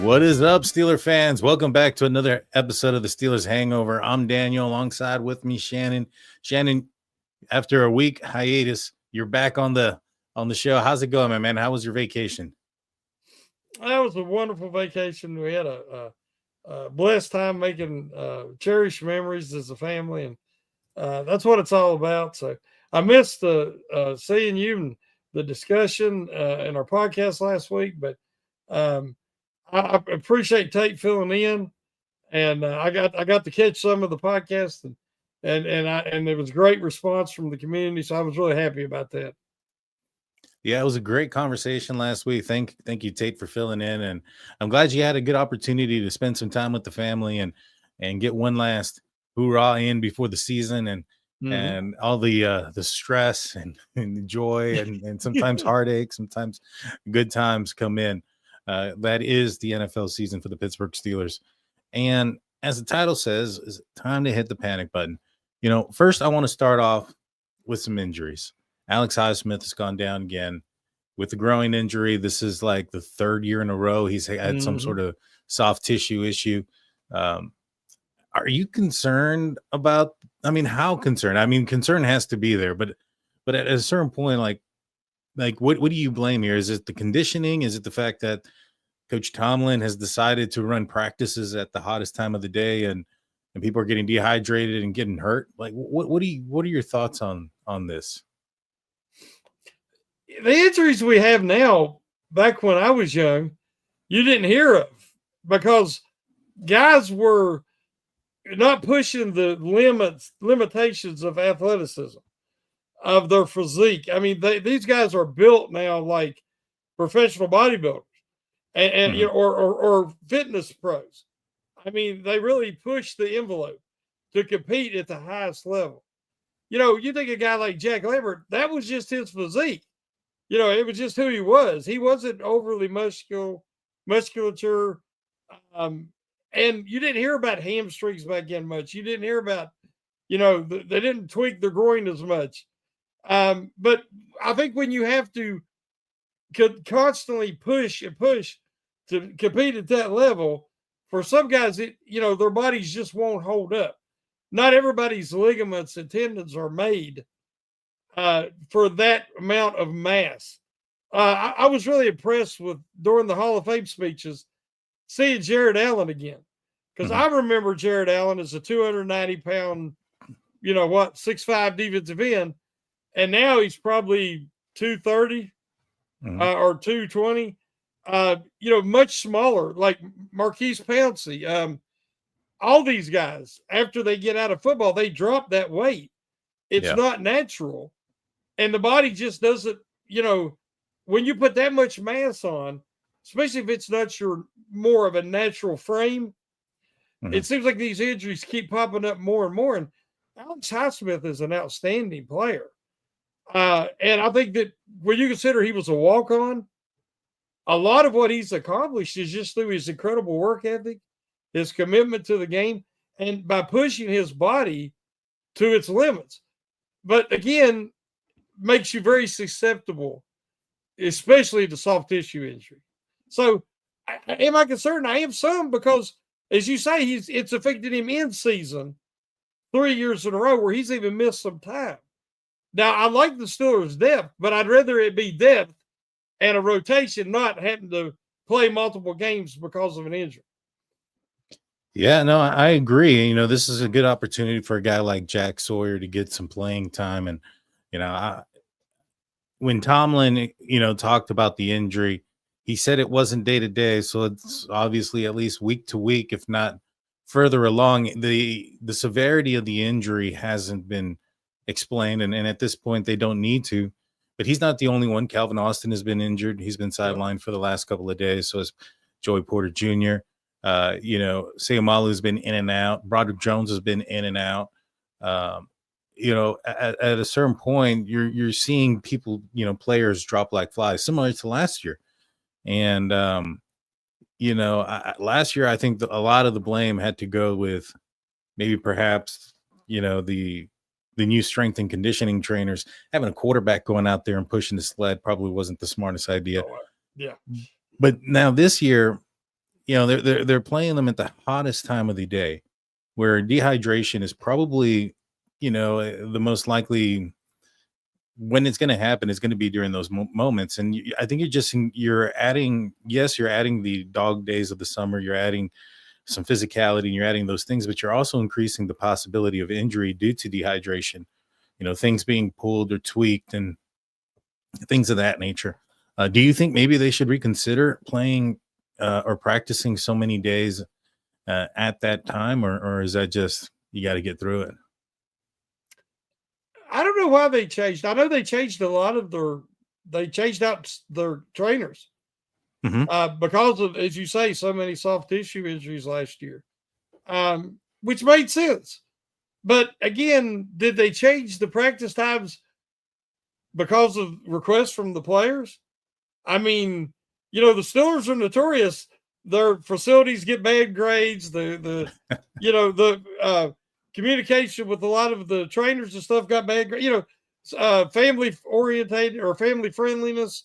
What is up, Steeler fans? Welcome back to another episode of the Steelers Hangover. I'm Daniel, alongside with me, Shannon. Shannon, after a week hiatus, you're back on the show. How's it going, my man? How was your vacation? That was a wonderful vacation. We had a blessed time making cherished memories as a family, and that's what it's all about. So I missed seeing you and the discussion in our podcast last week, but um, I appreciate Tate filling in, and I got to catch some of the podcast, and there was great response from the community, so I was really happy about that. Yeah, it was a great conversation last week. Thank you, Tate, for filling in, and I'm glad you had a good opportunity to spend some time with the family and get one last hoorah in before the season and all the stress and the joy and sometimes heartache, sometimes good times come in. That is the NFL season for the Pittsburgh Steelers, and as the title says, it's time to hit the panic button. You know, first I want to start off with some injuries. Alex Highsmith has gone down again with the growing injury. This is like the third year in a row he's had some sort of soft tissue issue. Are you concerned about? I mean, how concerned? I mean, concern has to be there, but at a certain point, like what do you blame here? Is it the conditioning? Is it the fact that Coach Tomlin has decided to run practices at the hottest time of the day and people are getting dehydrated and getting hurt? Like, what are your thoughts on this? The injuries we have now, back when I was young, you didn't hear of, because guys were not pushing the limitations of athleticism, of their physique. I mean, these guys are built now like professional bodybuilders and you know, or fitness pros. I mean, they really push the envelope to compete at the highest level. You know, you think a guy like Jack Lambert, that was just his physique. You know, it was just who he was. He wasn't overly musculature. And you didn't hear about hamstrings back then much. You didn't hear about, they didn't tweak their groin as much. But I think when you have to constantly push and push to compete at that level, for some guys, their bodies just won't hold up. Not everybody's ligaments and tendons are made for that amount of mass. I was really impressed with, during the Hall of Fame speeches, seeing Jared Allen again, because I remember Jared Allen as a 290-pound, 6'5" defensive end, and now he's probably 230 or 220. Much smaller, like Marquise Pouncey. All these guys, after they get out of football, they drop that weight. It's not natural. And the body just doesn't, when you put that much mass on, especially if it's not your more of a natural frame, it seems like these injuries keep popping up more and more. And Alex Highsmith is an outstanding player. And I think that when you consider he was a walk-on, a lot of what he's accomplished is just through his incredible work ethic, his commitment to the game, and by pushing his body to its limits. But again, makes you very susceptible, especially to soft tissue injury. So, am I concerned? I am some, because, as you say, it's affected him in season 3 years in a row, where he's even missed some time. Now, I like the Steelers' depth, but I'd rather it be depth and a rotation, not having to play multiple games because of an injury. Yeah, no, I agree. You know, this is a good opportunity for a guy like Jack Sawyer to get some playing time. And, when Tomlin, talked about the injury, he said it wasn't day to day. So it's obviously at least week to week, if not further along. The severity of the injury hasn't been explained. And at this point, they don't need to. But he's not the only one. Calvin Austin has been injured. He's been sidelined for the last couple of days. So is Joey Porter Jr. Sayamalu's been in and out. Broderick Jones has been in and out. At a certain point, you're seeing people, players drop like flies, similar to last year. And, last year, I think a lot of the blame had to go with maybe perhaps, the new strength and conditioning trainers. Having a quarterback going out there and pushing the sled probably wasn't the smartest idea. Yeah. But now this year, they're playing them at the hottest time of the day, where dehydration is probably, the most likely when it's going to happen is going to be during those moments. And I think you're adding, yes, you're adding the dog days of the summer, you're adding some physicality, and you're adding those things, but you're also increasing the possibility of injury due to dehydration, things being pulled or tweaked and things of that nature. Do you think maybe they should reconsider playing or practicing so many days at that time, or is that just you got to get through it? I don't know why they changed. I know they changed a lot of they changed out their trainers Hmm. because of, as you say, so many soft tissue injuries last year, which made sense. But again, did they change the practice times because of requests from the players? I mean, the Steelers are notorious. Their facilities get bad grades. The communication with a lot of the trainers and stuff got bad grades. Family orientated or family friendliness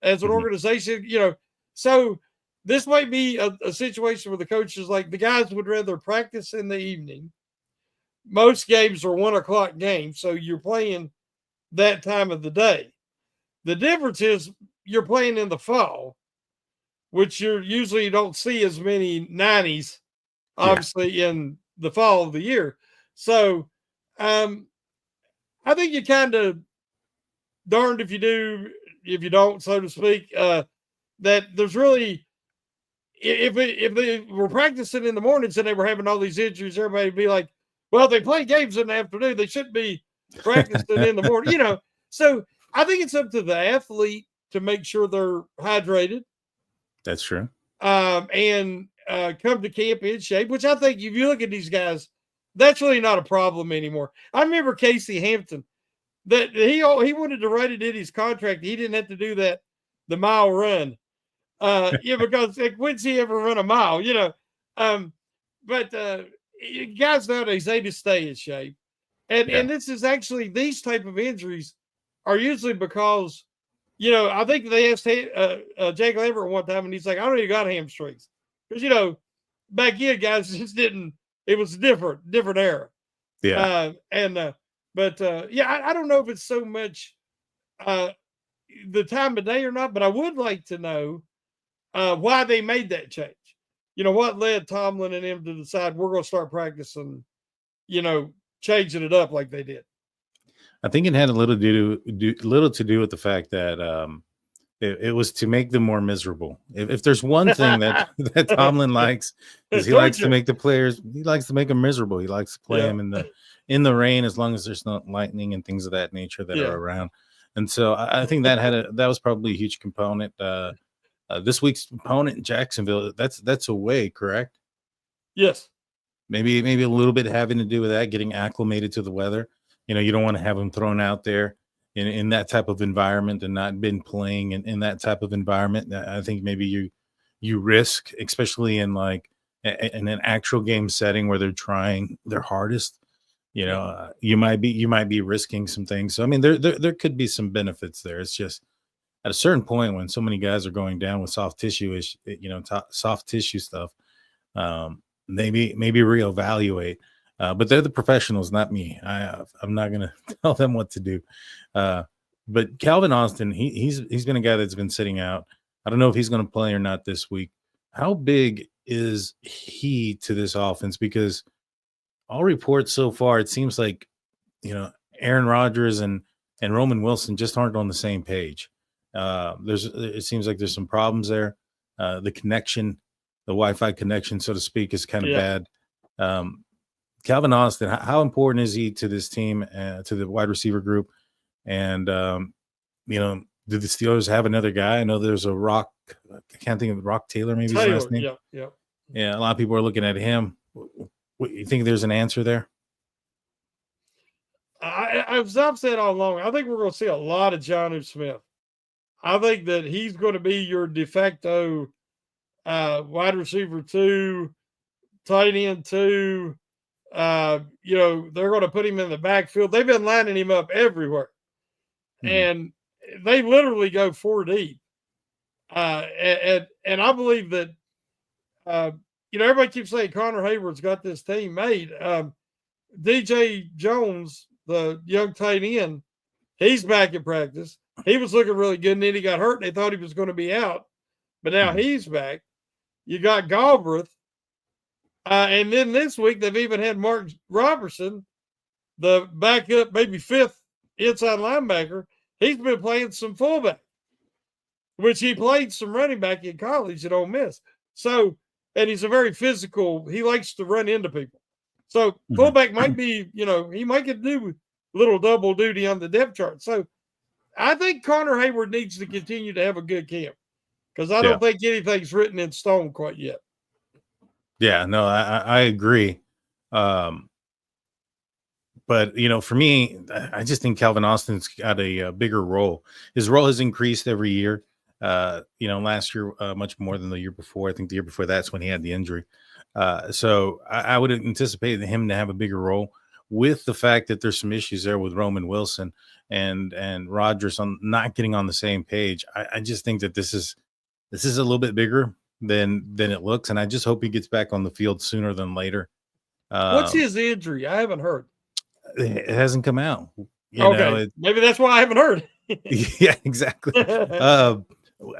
as an Hmm. organization. So this might be a situation where the coaches, like, the guys would rather practice in the evening. Most games are 1 o'clock games, so you're playing that time of the day. The difference is you're playing in the fall, which you don't see as many 90s, Yeah, obviously, in the fall of the year. So um, I think you kind of darned if you do, if you don't, so to speak. That there's really, if they were practicing in the mornings and they were having all these injuries, everybody would be like, well, they play games in the afternoon. They shouldn't be practicing in the morning, So I think it's up to the athlete to make sure they're hydrated, that's true. and come to camp in shape, which I think if you look at these guys, that's really not a problem anymore. I remember Casey Hampton, that he wanted to write it in his contract. He didn't have to do the mile run. Because, like, when's he ever run a mile? Um, but guys nowadays, they just stay in shape. Yeah. And this is actually, these type of injuries are usually because, I think they asked Jake Lambert one time, and he's like, I don't even got hamstrings. Because, back then, guys just didn't, it was different era. Yeah. Yeah, I don't know if it's so much uh, the time of day or not, but I would like to know why they made that change. What led Tomlin and him to decide we're going to start practicing, you know, changing it up like they did. I think it had a little to do with the fact that it was to make them more miserable. If there's one thing that that Tomlin likes, is he likes to Torture. make the players, he likes to make them miserable. He likes to play Yeah. them in the rain, as long as there's not lightning and things of that nature that are Yeah. around. And so I think that was probably a huge component. This week's opponent in Jacksonville, that's away, correct? Yes. Maybe a little bit having to do with that, getting acclimated to the weather. You don't want to have them thrown out there in that type of environment and not been playing in that type of environment. I think maybe you risk, especially in like in an actual game setting where they're trying their hardest. Yeah. You might be risking some things. So I mean, there could be some benefits there. It's just at a certain point when so many guys are going down with soft tissue is soft tissue stuff. Maybe reevaluate. But they're the professionals, not me. I'm not gonna tell them what to do. Uh, but Calvin Austin, he's been a guy that's been sitting out. I don't know if he's going to play or not this week. How big is he to this offense? Because all reports so far, it seems like Aaron Rodgers and Roman Wilson just aren't on the same page. It seems like there's some problems there. The connection, the Wi-Fi connection, so to speak, is kind of Yeah. bad. Um, Calvin Austin, how important is he to this team, to the wide receiver group? And do the Steelers have another guy? I know there's a Rock. I can't think of Rock Taylor, maybe his last Taylor. name. Yeah. Yeah. Yeah, a lot of people are looking at him. What, you think there's an answer there? As I've said all along, I think we're going to see a lot of Jonnu Smith. I think that he's going to be your de facto wide receiver 2, tight end 2. They're going to put him in the backfield. They've been lining him up everywhere, Mhm. and they literally go 4 deep. And I believe that everybody keeps saying Connor Hayward's got this team made. DJ Jones, the young tight end, he's back in practice. He was looking really good, and then he got hurt. And they thought he was going to be out, but now he's back. You got Galbraith. And then this week, they've even had Mark Robertson, the backup, maybe fifth inside linebacker. He's been playing some fullback, which he played some running back in college at Ole Miss. So, and he's a very physical, he likes to run into people. So, fullback might be, he might get do little double duty on the depth chart. So, I think Connor Hayward needs to continue to have a good camp because I don't think anything's written in stone quite yet. Yeah, no, I agree. But, for me, I just think Calvin Austin's got a bigger role. His role has increased every year. Last year, much more than the year before. I think the year before that's when he had the injury. So I would anticipate him to have a bigger role with the fact that there's some issues there with Roman Wilson and Rodgers on not getting on the same page. I just think that this is a little bit bigger than it looks, and I just hope he gets back on the field sooner than later. What's his injury? I haven't heard. It hasn't come out. Maybe that's why I haven't heard. Yeah, exactly.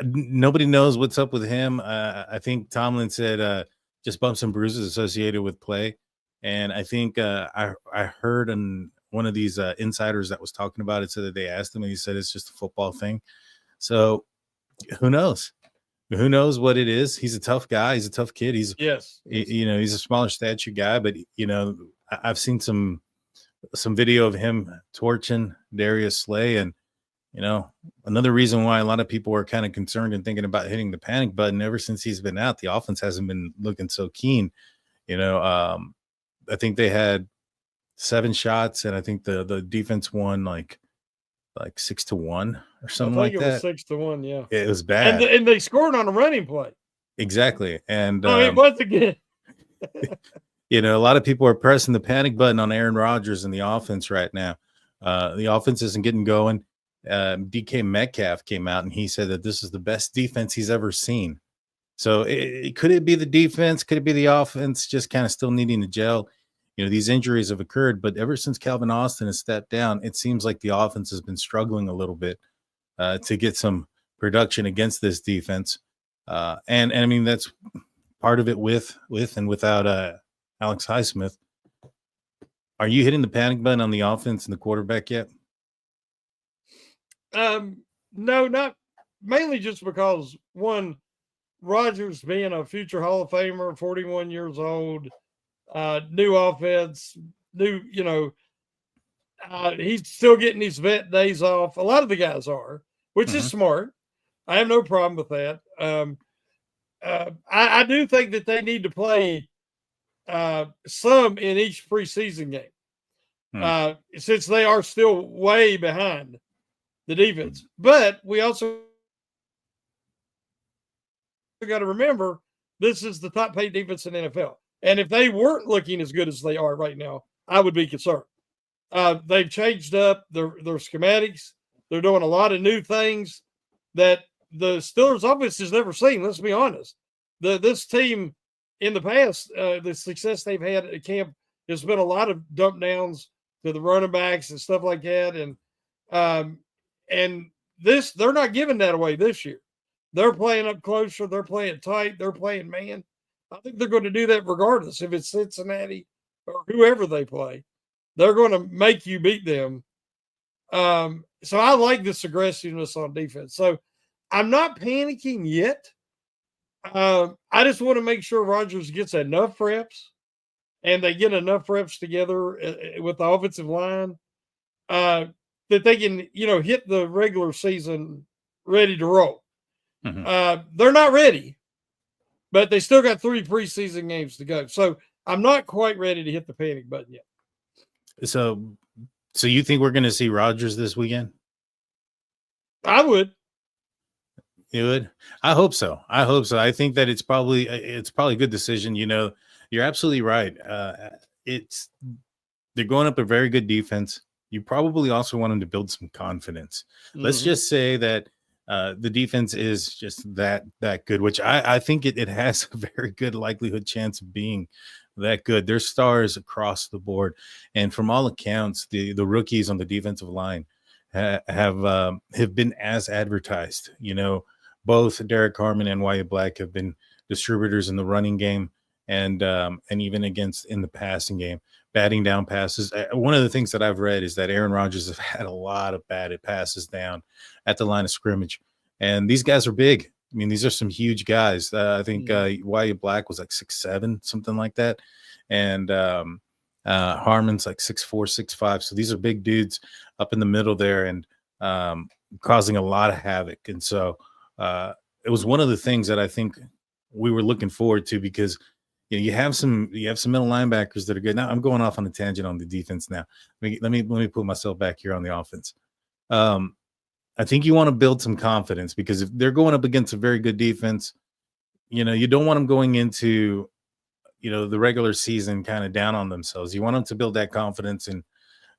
Nobody knows what's up with him. I think Tomlin said just bumps and bruises associated with play, and I think I heard on one of these insiders that was talking about it said that they asked him, and he said it's just a football thing. So who knows? Who knows what it is? He's a tough guy. He's a tough kid. He's a smaller stature guy, but I've seen some video of him torching Darius Slay, and another reason why a lot of people are kind of concerned and thinking about hitting the panic button. Ever since he's been out, the offense hasn't been looking so keen. I think they had 7 shots, and I think the defense won like 6-1 or something like that. I think it was 6-1. Yeah, it was bad, and they scored on a running play. Exactly, and it was again. A lot of people are pressing the panic button on Aaron Rodgers and the offense right now. The offense isn't getting going. DK Metcalf came out and he said that this is the best defense he's ever seen. So could it be the defense? Could it be the offense just kind of still needing to gel? These injuries have occurred, but ever since Calvin Austin has stepped down, it seems like the offense has been struggling a little bit to get some production against this defense. And I mean, that's part of it with and without Alex Highsmith. Are you hitting the panic button on the offense and the quarterback yet? No, not mainly just because one, Rodgers being a future Hall of Famer, 41 years old, new offense, he's still getting his vet days off. A lot of the guys are, which is smart. I have no problem with that. I do think that they need to play some in each preseason game, since they are still way behind the defense. But we also got to remember this is the top paid defense in the NFL. And if they weren't looking as good as they are right now, I would be concerned. They've changed up their schematics. They're doing a lot of new things that the Steelers offense has never seen. Let's be honest. This team in the past, the success they've had at camp has been a lot of dump downs to the running backs and stuff like that. And this, they're not giving that away this year. They're playing up closer. They're playing tight. They're playing man. I think they're going to do that regardless if it's Cincinnati or whoever they play. They're going to make you beat them. So I like this aggressiveness on defense. So I'm not panicking yet. I just want to make sure Rodgers gets enough reps and they get enough reps together with the offensive line that they can, hit the regular season ready to roll. They're not ready, but they still got 3 preseason games to go. So I'm not quite ready to hit the panic button yet. So you think we're going to see Rodgers this weekend? I would. You would? I hope so. I think that it's probably a good decision. You're absolutely right. They're going up a very good defense. You probably also want them to build some confidence. Let's just say that The defense is just that good, which I think it has a very good likelihood chance of being that good. There's stars across the board, and from all accounts, the rookies on the defensive line have been as advertised. Both Derek Harmon and Wyatt Black have been distributors in the running game, and even against in the passing game, batting down passes. One of the things that I've read is that Aaron Rodgers has had a lot of batted passes down at the line of scrimmage, and these guys are big. I mean, these are some huge guys. I think Wyatt Black was like 6'7", something like that, and Harmon's like 6'4", 6'5". So these are big dudes up in the middle there, and causing a lot of havoc. And so it was one of the things that I think we were looking forward to, because you have some middle linebackers that are good. Now I'm going off on a tangent on the defense. Now let me put myself back here on the offense. I think you want to build some confidence, because if they're going up against a very good defense, you don't want them going into the regular season kind of down on themselves. You want them to build that confidence, and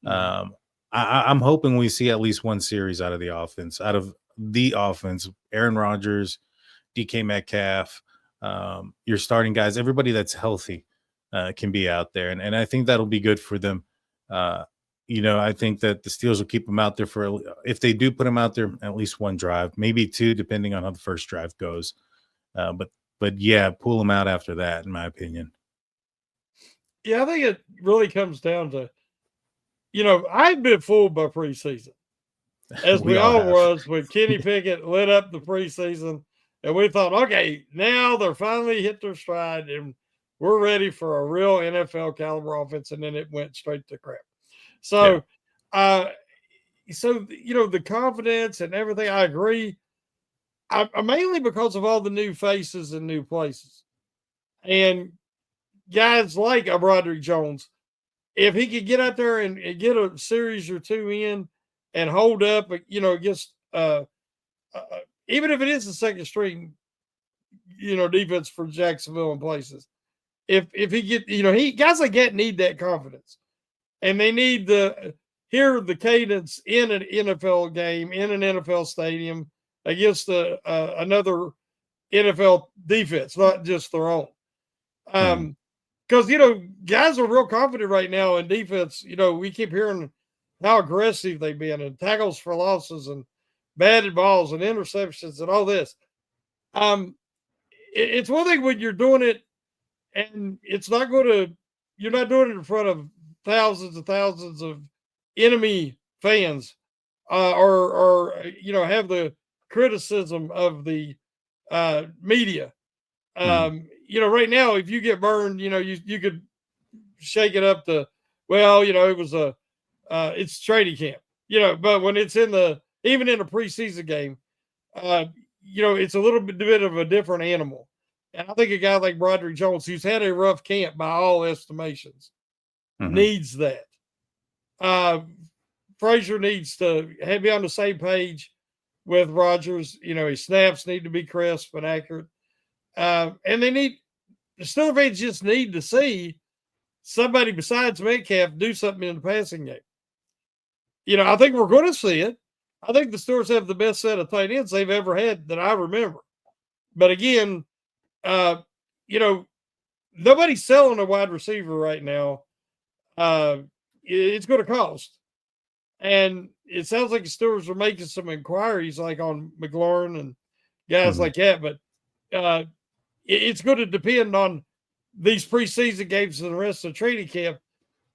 I'm hoping we see at least one series out of the offense. Aaron Rodgers, DK Metcalf, your starting guys, everybody that's healthy can be out there, and I think that'll be good for them. I think that the Steelers will keep them out there for, if they do put them out there, at least one drive, maybe two, depending on how the first drive goes. But yeah, pull them out after that, in my opinion. Yeah, I think it really comes down to, I've been fooled by preseason, as we all was when Kenny Pickett lit up the preseason, and we thought, okay, now they're finally hit their stride, and we're ready for a real NFL caliber offense, and then it went straight to crap. So, the confidence and everything, I agree. Mainly because of all the new faces and new places, and guys like a Broderick Jones, if he could get out there and get a series or two in and hold up, against even if it is the second string, defense for Jacksonville and places, if he get, guys like that need that confidence. And they need to hear the cadence in an NFL game, in an NFL stadium, against another NFL defense, not just their own. Because, guys are real confident right now in defense. We keep hearing how aggressive they've been, and tackles for losses, and batted balls, and interceptions, and all this. It's one thing when you're doing it, and you're not doing it in front of thousands and thousands of enemy fans, or have the criticism of the media. Right now, if you get burned, you could shake it up to, it was it's training camp, but when it's even in a preseason game, it's a little bit of a different animal. And I think a guy like Broderick Jones, who's had a rough camp by all estimations, needs that. Frazier needs to be on the same page with Rodgers. His snaps need to be crisp and accurate. And the Steelers fans just need to see somebody besides Metcalf do something in the passing game. I think we're going to see it. I think the Steelers have the best set of tight ends they've ever had that I remember. But again, nobody's selling a wide receiver right now. It's going to cost. And it sounds like the Steelers are making some inquiries, like on McLaurin and guys like that. But it's going to depend on these preseason games and the rest of the training camp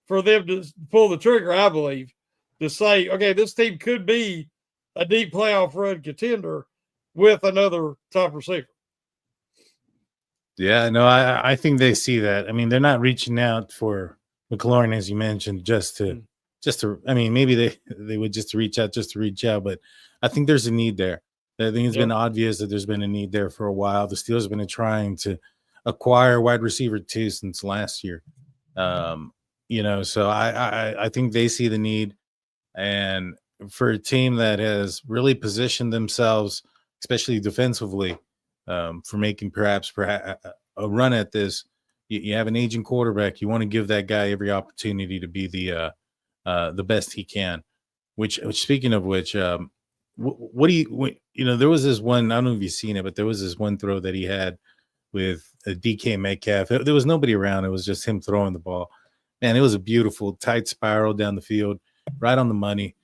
for them to pull the trigger, I believe, to say, okay, this team could be a deep playoff run contender with another top receiver. Yeah, no, I think they see that. I mean, they're not reaching out for McLaurin, as you mentioned, just to. I mean, maybe they would just reach out, but I think there's a need there. I think it's been obvious that there's been a need there for a while. The Steelers have been trying to acquire wide receiver too since last year. So I think they see the need, and for a team that has really positioned themselves, especially defensively, for making perhaps a run at this, you have an aging quarterback. You want to give that guy every opportunity to be the best he can. Which speaking of which, what do you there was this one, I don't know if you've seen it, but there was this one throw that he had with a DK Metcalf. There was nobody around. It was just him throwing the ball. Man, it was a beautiful tight spiral down the field, right on the money.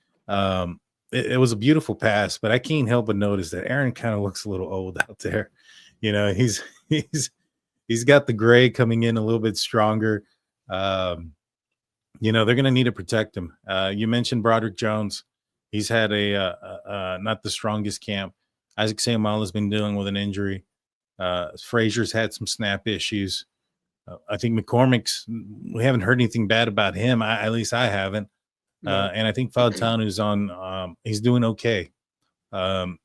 It was a beautiful pass, but I can't help but notice that Aaron kind of looks a little old out there. He's he's got the gray coming in a little bit stronger. They're going to need to protect him. You mentioned Broderick Jones. He's had not the strongest camp. Isaac Seumalo has been dealing with an injury. Frazier's had some snap issues. I think McCormick's, we haven't heard anything bad about him. At least I haven't. No. And I think Fautanu's he's doing okay. Where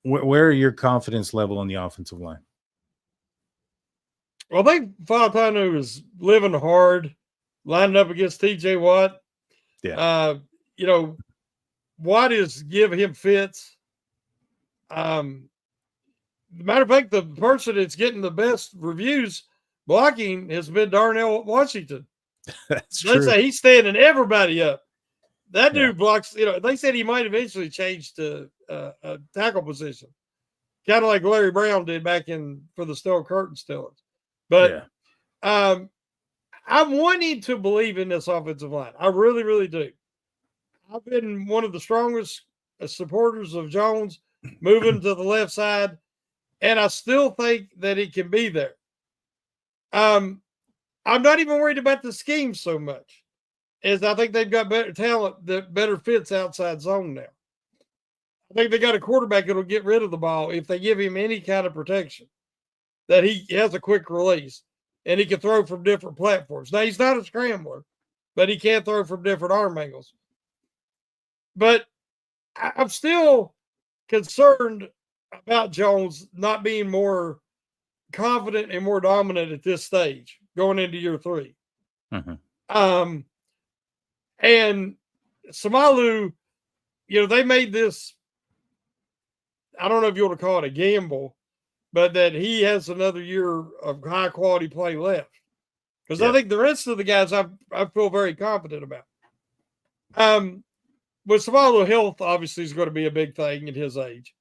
are your confidence level on the offensive line? Well, I think Fautanu is living hard, lining up against TJ Watt. Yeah. Watt is giving him fits. Matter of fact, the person that's getting the best reviews blocking has been Darnell Washington. That's true. They say he's standing everybody up. That dude blocks. They said he might eventually change to a tackle position, kind of like Larry Brown did back for the Steel Curtain Steelers. But I'm wanting to believe in this offensive line. I really, really do. I've been one of the strongest supporters of Jones moving to the left side, and I still think that it can be there. I'm not even worried about the scheme so much, as I think they've got better talent that better fits outside zone now. I think they got a quarterback that'll get rid of the ball if they give him any kind of protection, that he has a quick release and he can throw from different platforms. Now, he's not a scrambler, but he can throw from different arm angles. But I'm still concerned about Jones not being more confident and more dominant at this stage going into year 3. Mm-hmm. And Seumalo, they made this, I don't know if you want to call it a gamble, but that he has another year of high quality play left. Because I think the rest of the guys I feel very confident about. With Seumalo, health obviously is going to be a big thing at his age.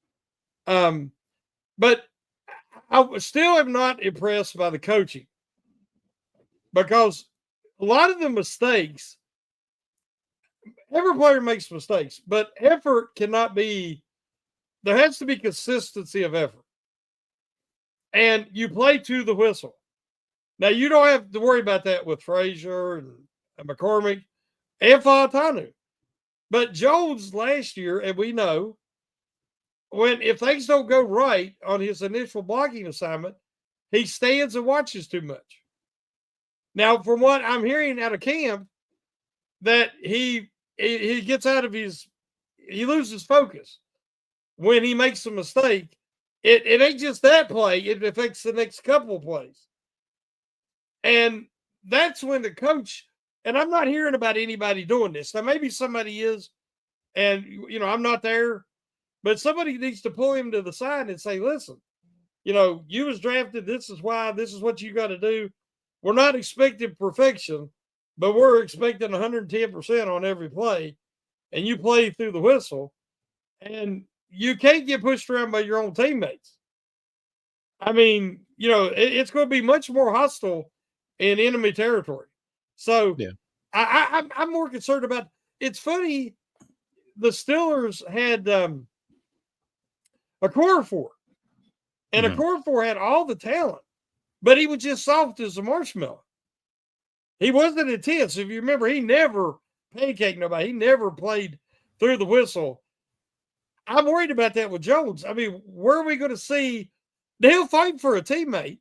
But I still am not impressed by the coaching, because a lot of the mistakes, every player makes mistakes, but effort cannot be, there has to be consistency of effort. And you play to the whistle. Now, you don't have to worry about that with Frazier and McCormick and Fautanu. But Jones last year, and we know, if things don't go right on his initial blocking assignment, he stands and watches too much. Now, from what I'm hearing out of camp, that he gets out of he loses focus when he makes a mistake. It ain't just that play, it affects the next couple of plays. And that's when the coach, and I'm not hearing about anybody doing this. Now, maybe somebody is, and, I'm not there, but somebody needs to pull him to the side and say, listen, you was drafted. This is why, this is what you got to do. We're not expecting perfection, but we're expecting 110% on every play, and you play through the whistle, and you can't get pushed around by your own teammates. I mean, it's going to be much more hostile in enemy territory. So I'm more concerned about, it's funny, the Steelers had a core four, and a core four had all the talent, but he was just soft as a marshmallow. He wasn't intense. If you remember, he never pancaked nobody. He never played through the whistle. I'm worried about that with Jones. I mean, where are we going to see? He'll fight for a teammate.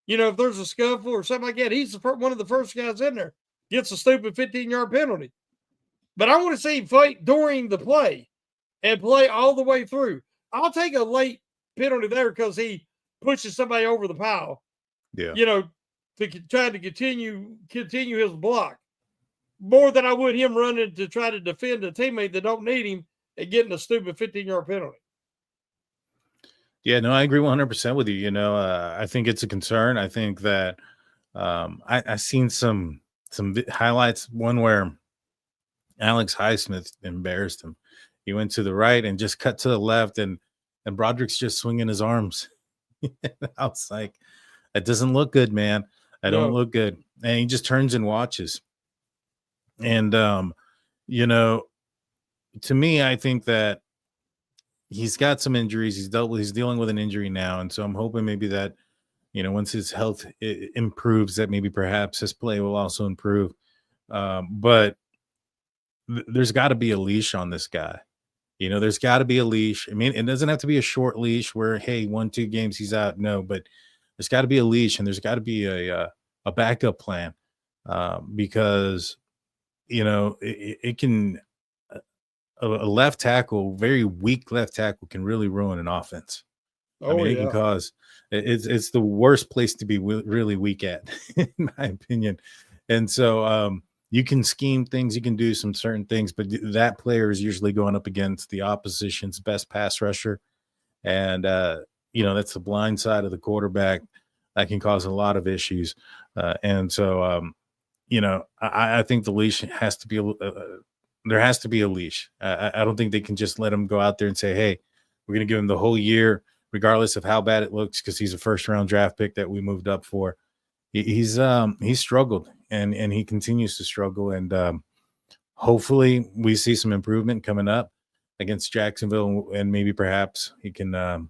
If there's a scuffle or something like that, he's one of the first guys in there. Gets a stupid 15-yard penalty. But I want to see him fight during the play and play all the way through. I'll take a late penalty there because he pushes somebody over the pile. Yeah. To try to continue his block, more than I would him running to try to defend a teammate that don't need him and getting a stupid 15-yard penalty. Yeah, no, I agree 100% with you. I think it's a concern. I think that I seen some highlights, one where Alex Highsmith embarrassed him. He went to the right and just cut to the left, and Broderick's just swinging his arms. I was like, that doesn't look good, man. I don't No. look good. And he just turns and watches. And you know, to me, I think that he's got some injuries. He's dealing with an injury now, and so I'm hoping maybe that once his health improves, that maybe perhaps his play will also improve. But there's got to be a leash on this guy. There's got to be a leash. I mean, it doesn't have to be a short leash where, hey, 1-2 games he's out. No, but there's got to be a leash, and there's got to be a backup plan, because it can a left tackle, very weak left tackle, can really ruin an offense. I Oh mean, it can yeah. cause it's the worst place to be really weak at, in my opinion. And so you can scheme things, you can do some certain things, but that player is usually going up against the opposition's best pass rusher, and that's the blind side of the quarterback. That can cause a lot of issues, and so I think the leash has to be there has to be a leash. I don't think they can just let him go out there and say, hey, we're going to give him the whole year, regardless of how bad it looks, because he's a first round draft pick that we moved up for. He's struggled, and he continues to struggle, and hopefully we see some improvement coming up against Jacksonville, and maybe perhaps he can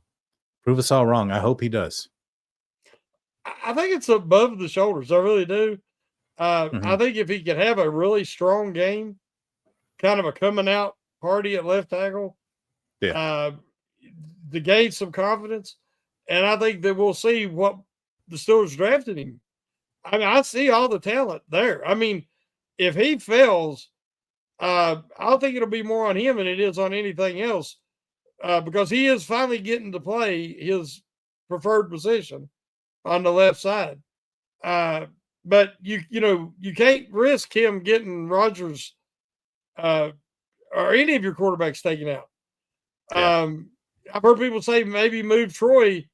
prove us all wrong. I hope he does. I think it's above the shoulders. I really do. I Mhm. think if he could have a really strong game, kind of a coming out party at left tackle, Yeah, uh, to gain some confidence, and I think that we'll see what the Steelers drafted him. I mean, I see all the talent there. I mean, if he fails, I think it'll be more on him than it is on anything else, because he is finally getting to play his preferred position on the left side. Uh, but you can't risk him getting Rogers, uh, or any of your quarterbacks taken out. yeah, I've heard people say maybe move Troy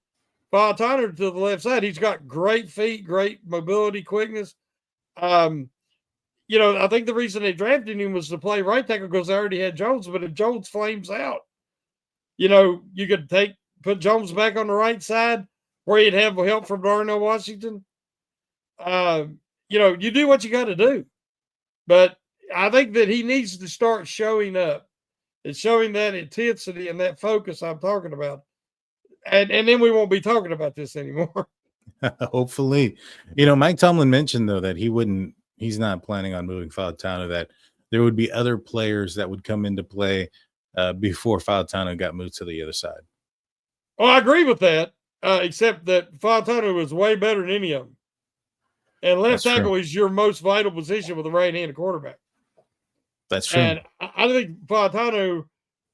Fautana to the left side. He's got great feet, great mobility, quickness. Um, I think the reason they drafted him was to play right tackle because they already had Jones. But if Jones flames out, you could put Jones back on the right side where you'd have help from Darnell Washington. You do what you got to do. But I think that he needs to start showing up and showing that intensity and that focus I'm talking about. And then we won't be talking about this anymore. hopefully. Mike Tomlin mentioned though that he's not planning on moving Fautano, that there would be other players that would come into play before Fautano got moved to the other side. Well, I agree with that, except that Fontana was way better than any of them. And left That's true. tackle is your most vital position with a right-handed quarterback. That's true. And I think Fontana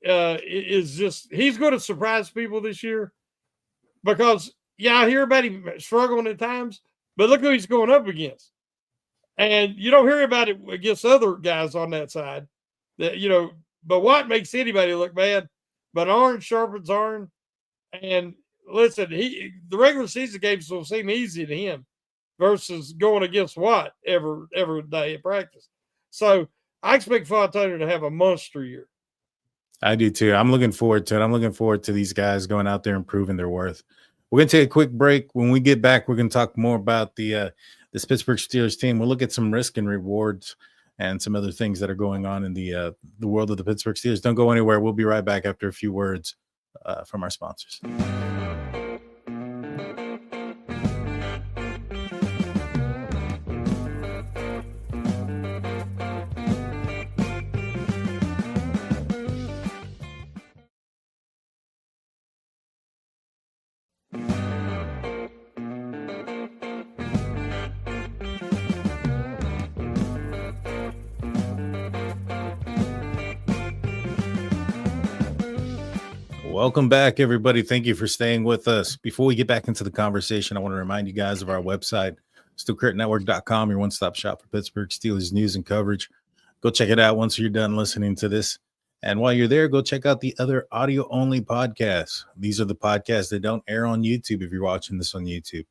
is he's going to surprise people this year because, yeah, I hear about him struggling at times, but look who he's going up against. And you don't hear about it against other guys on that side. But Watt makes anybody look bad, but Arn sharpens Arn. And listen, the regular season games will seem easy to him versus going against Watt every day at practice. So I expect Fontana to have a monster year. I do too. I'm looking forward to it. I'm looking forward to these guys going out there and proving their worth. We're gonna take a quick break. When we get back, we're gonna talk more about this Pittsburgh Steelers team. We'll look at some risk and rewards and some other things that are going on in the world of the Pittsburgh Steelers. Don't go anywhere. We'll be right back after a few words from our sponsors. Welcome back, everybody. Thank you for staying with us. Before we get back into the conversation, I want to remind you guys of our website, SteelCurtainNetwork.com, your one-stop shop for Pittsburgh Steelers news and coverage. Go check it out once you're done listening to this. And while you're there, go check out the other audio-only podcasts. These are the podcasts that don't air on YouTube if you're watching this on YouTube.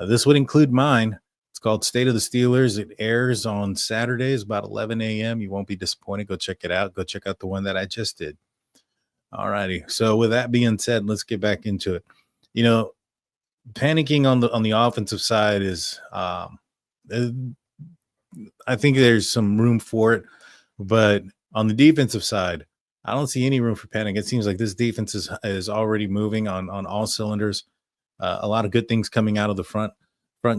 This would include mine, It's called State of the Steelers. It airs on Saturdays about 11 a.m. You won't be disappointed. Go check it out. Go check out the one that I just did. All righty. So with that being said, let's get back into it. Panicking on the offensive side is uh, I think there's some room for it, but on the defensive side, I don't see any room for panic. It seems like this defense is already moving on all cylinders. A lot of good things coming out of the front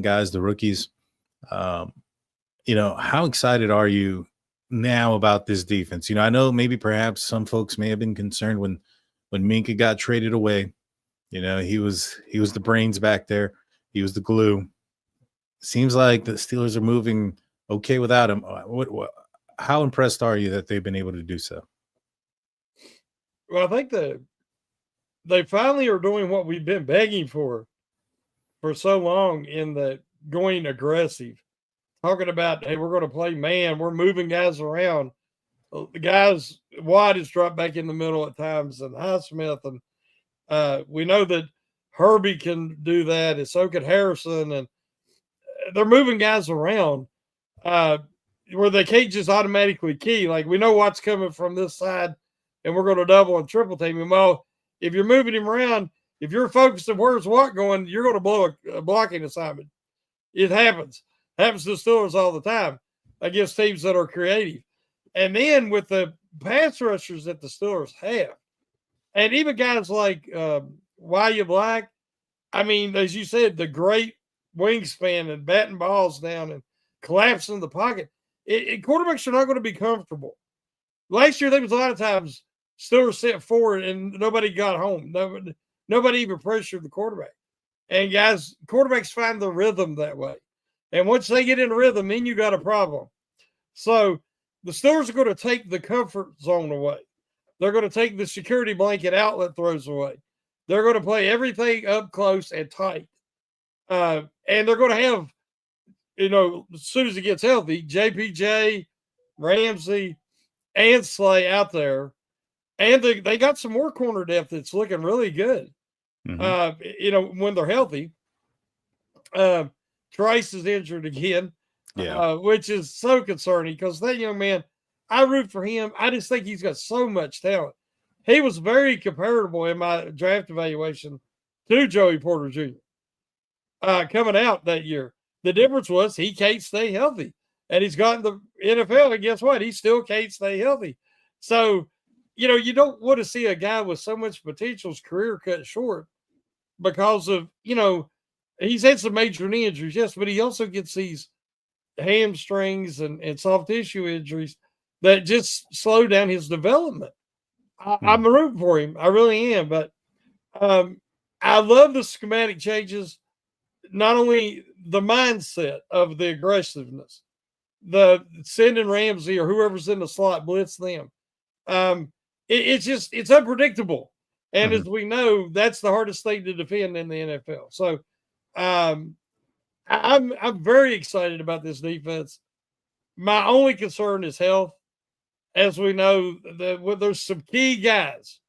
guys, the rookies. Um, how excited are you now about this defense? I know maybe perhaps some folks may have been concerned when Minka got traded away. He was the brains back there. He was the glue. Seems like the Steelers are moving okay without him. How impressed are you that they've been able to do so? Well, I think that they finally are doing what we've been begging for so long in the going aggressive, talking about, hey, we're going to play man, we're moving guys around. The guys, Watt has dropped back in the middle at times, and Highsmith, and we know that Herbie can do that, and so could Harrison, and they're moving guys around where they can't just automatically key. Like, we know Watt's coming from this side, and we're going to double and triple team him. Well, if you're moving him around, if you're focused on where's Watt going, you're going to blow a blocking assignment. It happens. Happens to the Steelers all the time against teams that are creative. And then with the pass rushers that the Steelers have, and even guys like Wyatt Black, I mean, as you said, the great wingspan and batting balls down and collapsing the pocket. Quarterbacks are not going to be comfortable. Last year, there was a lot of times Steelers set forward and nobody got home. Nobody even pressured the quarterback. And guys, quarterbacks find the rhythm that way. And once they get in rhythm, then you got a problem. So the Steelers are going to take the comfort zone away. They're going to take the security blanket outlet throws away. They're going to play everything up close and tight. And they're going to have, as soon as he gets healthy, JPJ, Ramsey, and Slay out there. And they got some more corner depth that's looking really good. Mm-hmm. When they're healthy. Trice is injured again, which is so concerning because that young man, I root for him. I just think he's got so much talent. He was very comparable in my draft evaluation to Joey Porter Jr. Coming out that year. The difference was he can't stay healthy. And he's gotten the NFL, and guess what? He still can't stay healthy. So, you don't want to see a guy with so much potential's career cut short because of, he's had some major knee injuries, yes, but he also gets these hamstrings and soft tissue injuries that just slow down his development. I'm rooting for him. I really am. But I love the schematic changes, not only the mindset of the aggressiveness, the sending Ramsey or whoever's in the slot, blitz them. It's unpredictable. And as we know, that's the hardest thing to defend in the NFL. So I'm very excited about this defense. My only concern is health. As we know, there's some key guys.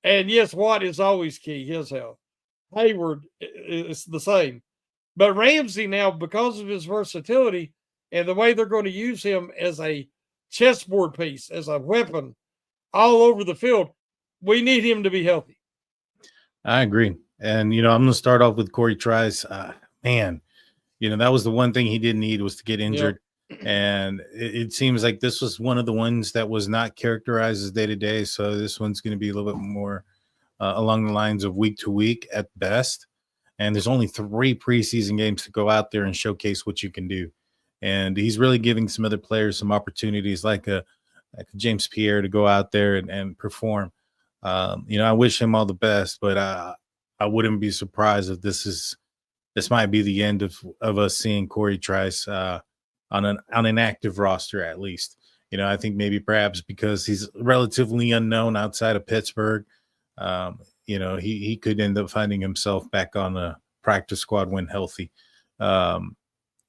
And yes, Watt is always key, his health. Hayward is the same. But Ramsey now, because of his versatility and the way they're going to use him as a chessboard piece, as a weapon all over the field, we need him to be healthy. I agree. And, I'm going to start off with Corey Trice. Man, that was the one thing he didn't need was to get injured. Yep. And it seems like this was one of the ones that was not characterized as day-to-day. So this one's going to be a little bit more along the lines of week to week at best. And there's only 3 preseason games to go out there and showcase what you can do. And he's really giving some other players some opportunities like a James Pierre to go out there and perform. I wish him all the best, but I wouldn't be surprised if this might be the end of us seeing Corey Trice on an active roster at least. I think maybe perhaps because he's relatively unknown outside of Pittsburgh, he could end up finding himself back on the practice squad when healthy. When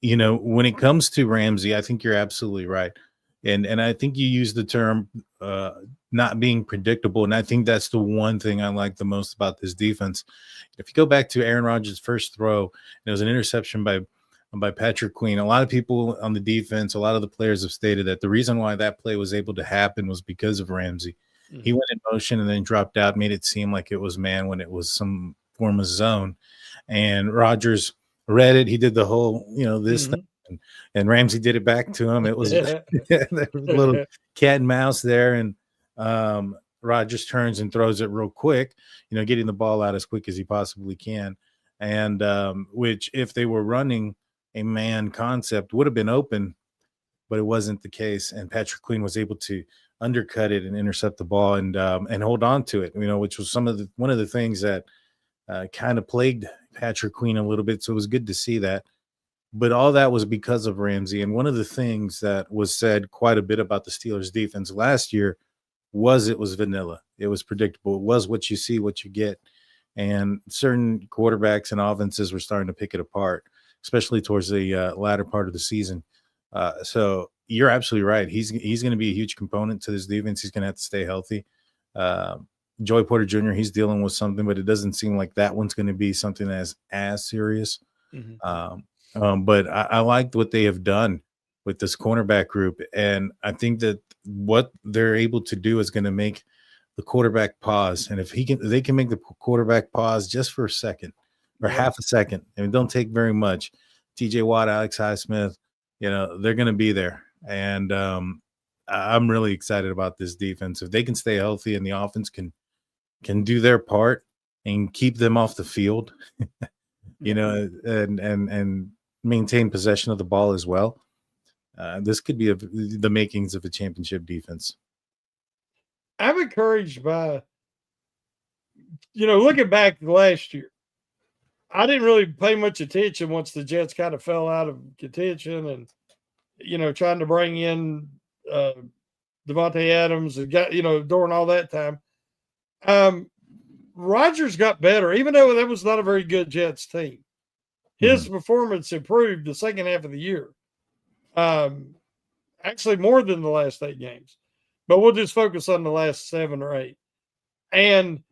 it comes to Ramsey, I think you're absolutely right. And I think you used the term not being predictable. And I think that's the one thing I like the most about this defense. If you go back to Aaron Rodgers' first throw, it was an interception by by Patrick Queen. A lot of people on the defense, a lot of the players have stated that the reason why that play was able to happen was because of Ramsey. He went in motion and then dropped out, made it seem like it was man when it was some form of zone. And Rodgers read it. He did the whole, this thing. And Ramsey did it back to him. It was a little cat and mouse there. And Rodgers turns and throws it real quick, getting the ball out as quick as he possibly can. And which, if they were running a man concept, would have been open, but it wasn't the case. And Patrick Queen was able to undercut it and intercept the ball and hold on to it, which was one of the things that kind of plagued Patrick Queen a little bit. So it was good to see that. But all that was because of Ramsey. And one of the things that was said quite a bit about the Steelers defense last year was it was vanilla. It was predictable. It was what you see, what you get. And certain quarterbacks and offenses were starting to pick it apart, especially towards the latter part of the season. So you're absolutely right. He's going to be a huge component to this defense. He's going to have to stay healthy. Joey Porter Jr., he's dealing with something, but it doesn't seem like that one's going to be something as serious. But I liked what they have done with this cornerback group. And I think that what they're able to do is going to make the quarterback pause. And if they can make the quarterback pause just for a second or half a second, and it don't take very much. TJ Watt, Alex Highsmith, they're going to be there. And I'm really excited about this defense. If they can stay healthy and the offense can do their part and keep them off the field, and maintain possession of the ball as well, this could be the makings of a championship defense. I'm encouraged by, looking back last year, I didn't really pay much attention once the Jets kind of fell out of contention and, trying to bring in Devontae Adams and got, during all that time. Rodgers got better, even though that was not a very good Jets team. His performance improved the second half of the year. Actually more than the last 8 games. But we'll just focus on the last 7 or 8. And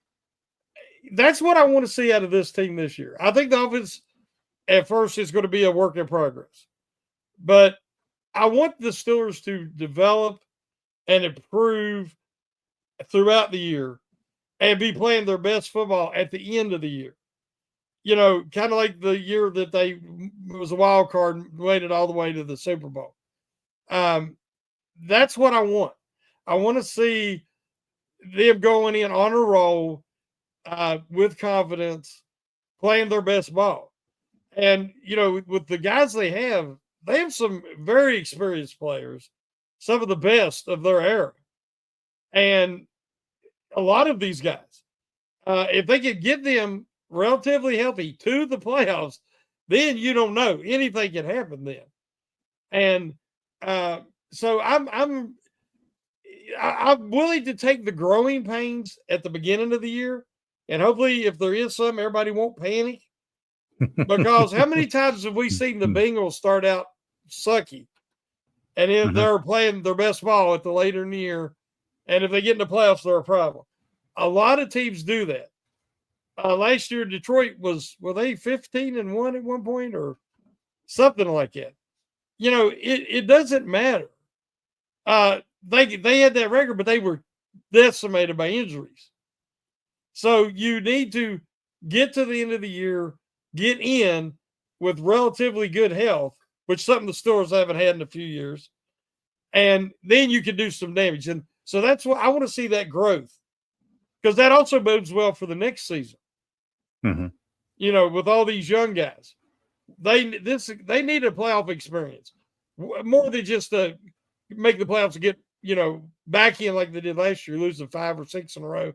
that's what I want to see out of this team this year. I think the offense at first is going to be a work in progress. But I want the Steelers to develop and improve throughout the year and be playing their best football at the end of the year. Kind of like the year that they was a wild card and made it all the way to the Super Bowl. That's what I want. I want to see them going in on a roll with confidence, playing their best ball. And, with the guys they have some very experienced players, some of the best of their era. And a lot of these guys, if they could get them relatively healthy to the playoffs, then you don't know. Anything can happen then. And so I'm willing to take the growing pains at the beginning of the year. And hopefully, if there is some, everybody won't panic. Because how many times have we seen the Bengals start out sucky? And if they're playing their best ball at the later in the year, and if they get in the playoffs, they're a problem. A lot of teams do that. Last year, Detroit were they 15-1 at one point or something like that? It doesn't matter. They had that record, but they were decimated by injuries. So you need to get to the end of the year, get in with relatively good health, which something the Steelers haven't had in a few years, and then you can do some damage. And so that's what I want to see, that growth, because that also bodes well for the next season. With all these young guys, they need a playoff experience more than just to make the playoffs and get back in like they did last year, losing 5 or 6 in a row,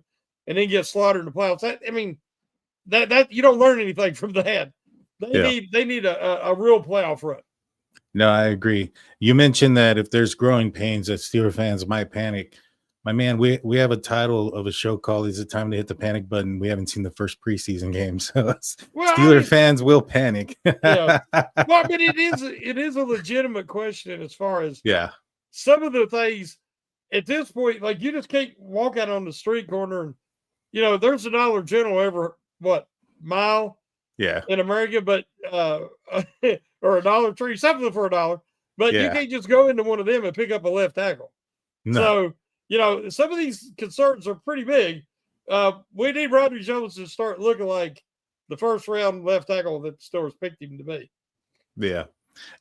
and then get slaughtered in the playoffs. That you don't learn anything from that. They need a real playoff run. No, I agree. You mentioned that if there's growing pains, that Steeler fans might panic. My man, we have a title of a show called "Is It Time to Hit the Panic Button?" We haven't seen the first preseason game, so Steeler fans will panic. Yeah, well, it is a legitimate question as far as some of the things at this point. Like, you just can't walk out on the street corner and there's a Dollar General every mile in America, but or a Dollar Tree, something for $1. But you Yeah. can't just go into one of them and pick up a left tackle. No. So, some of these concerns are pretty big. We need Rodney Jones to start looking like the first round left tackle that the Steelers picked him to be. Yeah.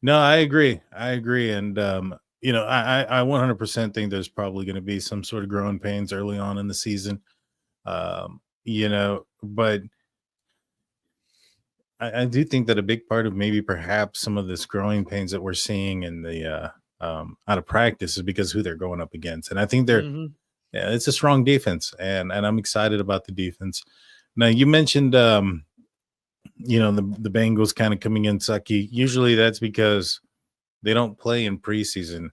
No, I agree. And I 100% think there's probably going to be some sort of growing pains early on in the season. But I do think that a big part of maybe perhaps some of this growing pains that we're seeing in the out of practice is because who they're going up against. And I think it's a strong defense, and I'm excited about the defense. Now, you mentioned the Bengals kind of coming in sucky. Usually that's because they don't play in preseason.